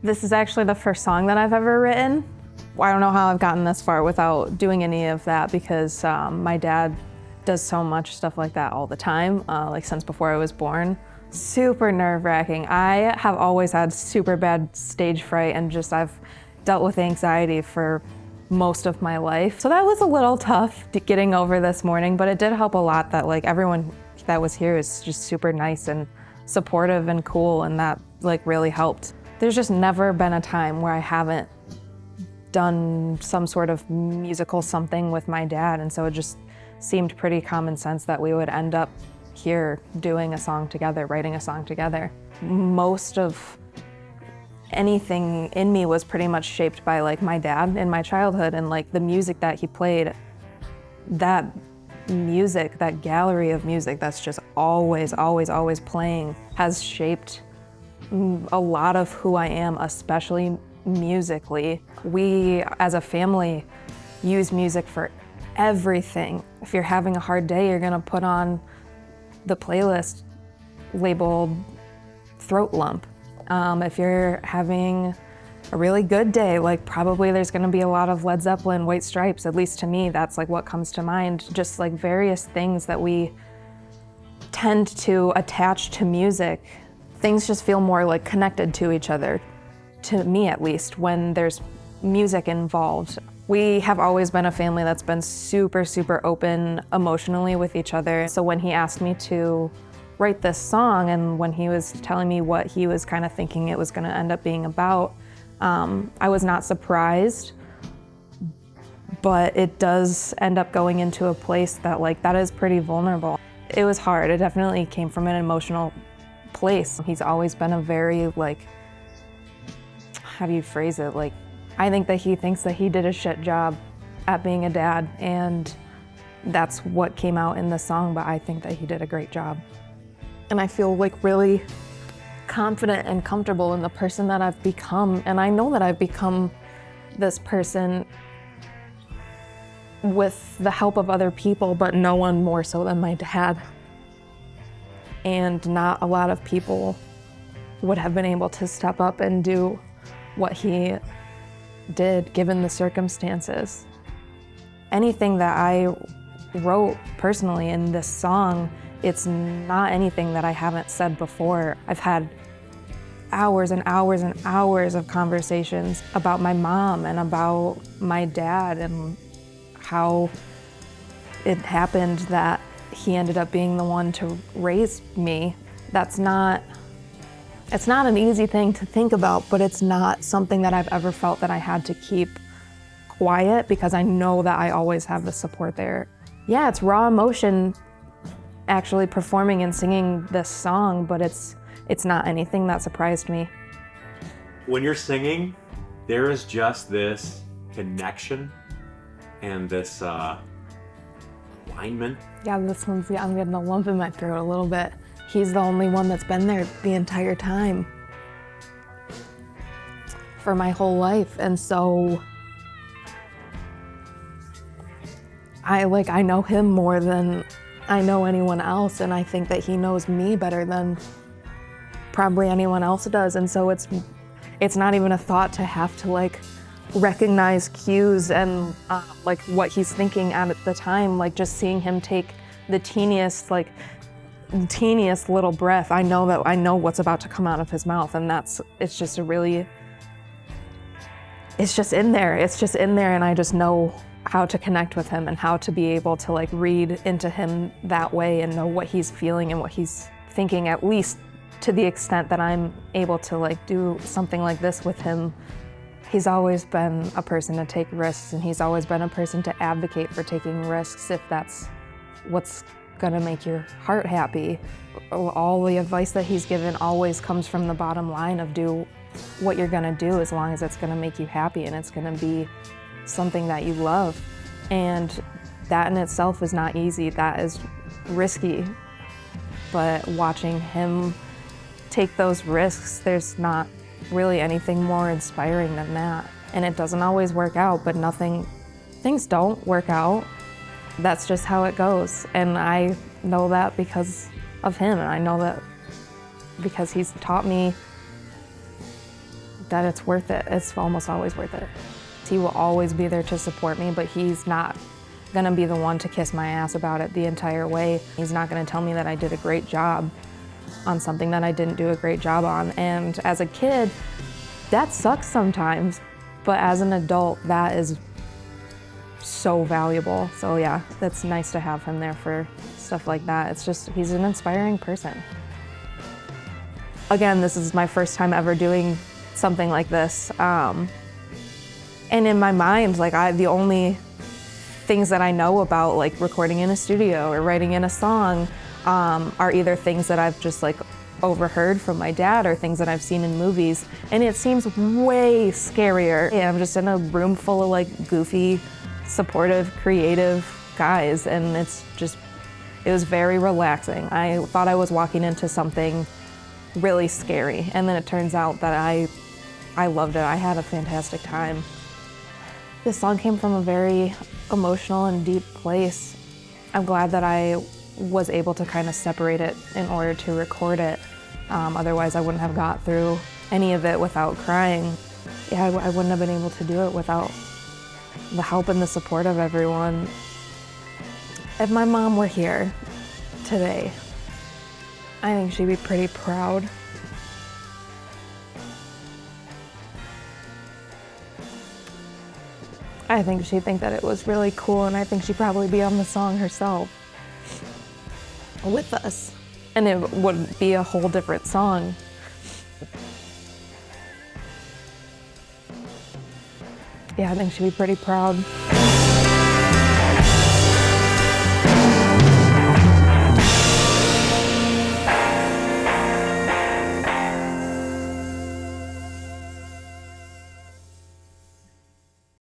This is actually the first song that I've ever written. I don't know how I've gotten this far without doing any of that because my dad does so much stuff like that all the time, like since before I was born. Super nerve-wracking. I have always had super bad stage fright and I've dealt with anxiety for most of my life. So that was a little tough getting over this morning, but it did help a lot that like everyone that was here is just super nice and supportive and cool, and that like really helped. There's just never been a time where I haven't done some sort of musical something with my dad, and so it just seemed pretty common sense that we would end up here doing a song together, writing a song together. Most of anything in me was pretty much shaped by like my dad in my childhood, and like the music that he played, that music, that gallery of music that's just always playing has shaped a lot of who I am, especially musically. We, as a family, use music for everything. If you're having a hard day, you're gonna put on the playlist labeled Throat Lump. If you're having a really good day, like probably there's gonna be a lot of Led Zeppelin, White Stripes, at least to me, that's like what comes to mind. Just like various things that we tend to attach to music. Things just feel more like connected to each other, to me at least, when there's music involved. We have always been a family that's been super open emotionally with each other. So when he asked me to write this song, and when he was telling me what he was kind of thinking it was gonna end up being about, I was not surprised, but it does end up going into a place that like, that is pretty vulnerable. It was hard. It definitely came from an emotional place. He's always been a very like, how do you phrase it? Like, I think that he thinks that he did a shit job at being a dad, and that's what came out in the song, but I think that he did a great job. And I feel like really confident and comfortable in the person that I've become, and I know that I've become this person with the help of other people, but no one more so than my dad. And not a lot of people would have been able to step up and do what he did given the circumstances. Anything that I wrote personally in this song, it's not anything that I haven't said before. I've had hours and hours and hours of conversations about my mom and about my dad and how it happened that he ended up being the one to raise me. It's not an easy thing to think about, but it's not something that I've ever felt that I had to keep quiet, because I know that I always have the support there. Yeah, it's raw emotion actually performing and singing this song, but it's not anything that surprised me. When you're singing, there is just this connection and this alignment. Yeah, I'm getting a lump in my throat a little bit. He's the only one that's been there the entire time for my whole life. And so I know him more than I know anyone else. And I think that he knows me better than probably anyone else does. And so it's not even a thought to have to like recognize cues and like what he's thinking at the time. Like just seeing him take the teeniest little breath, I know what's about to come out of his mouth, and it's just in there, and I just know how to connect with him and how to be able to like read into him that way and know what he's feeling and what he's thinking, at least to the extent that I'm able to like do something like this with him. He's always been a person to take risks, and he's always been a person to advocate for taking risks if that's what's gonna make your heart happy. All the advice that he's given always comes from the bottom line of do what you're gonna do as long as it's gonna make you happy and it's gonna be something that you love. And that in itself is not easy, that is risky. But watching him take those risks, there's not really anything more inspiring than that. And it doesn't always work out, but things don't work out. That's just how it goes. And I know that because of him, and I know that because he's taught me that it's worth it. It's almost always worth it. He will always be there to support me, but he's not gonna be the one to kiss my ass about it the entire way. He's not gonna tell me that I did a great job on something that I didn't do a great job on. And as a kid, that sucks sometimes, but as an adult, that is so valuable. So yeah, that's nice to have him there for stuff like that. It's just, he's an inspiring person. Again, this is my first time ever doing something like this. And in my mind, like the only things that I know about like recording in a studio or writing in a song are either things that I've just like overheard from my dad or things that I've seen in movies. And it seems way scarier. Yeah, I'm just in a room full of like goofy, supportive, creative guys. And it was very relaxing. I thought I was walking into something really scary. And then it turns out that I loved it. I had a fantastic time. This song came from a very emotional and deep place. I'm glad that I was able to kind of separate it in order to record it. Otherwise, I wouldn't have got through any of it without crying. Yeah, I wouldn't have been able to do it without the help and the support of everyone. If my mom were here today, I think she'd be pretty proud. I think she'd think that it was really cool, and I think she'd probably be on the song herself with us. And it would be a whole different song. Yeah, I think she'd be pretty proud.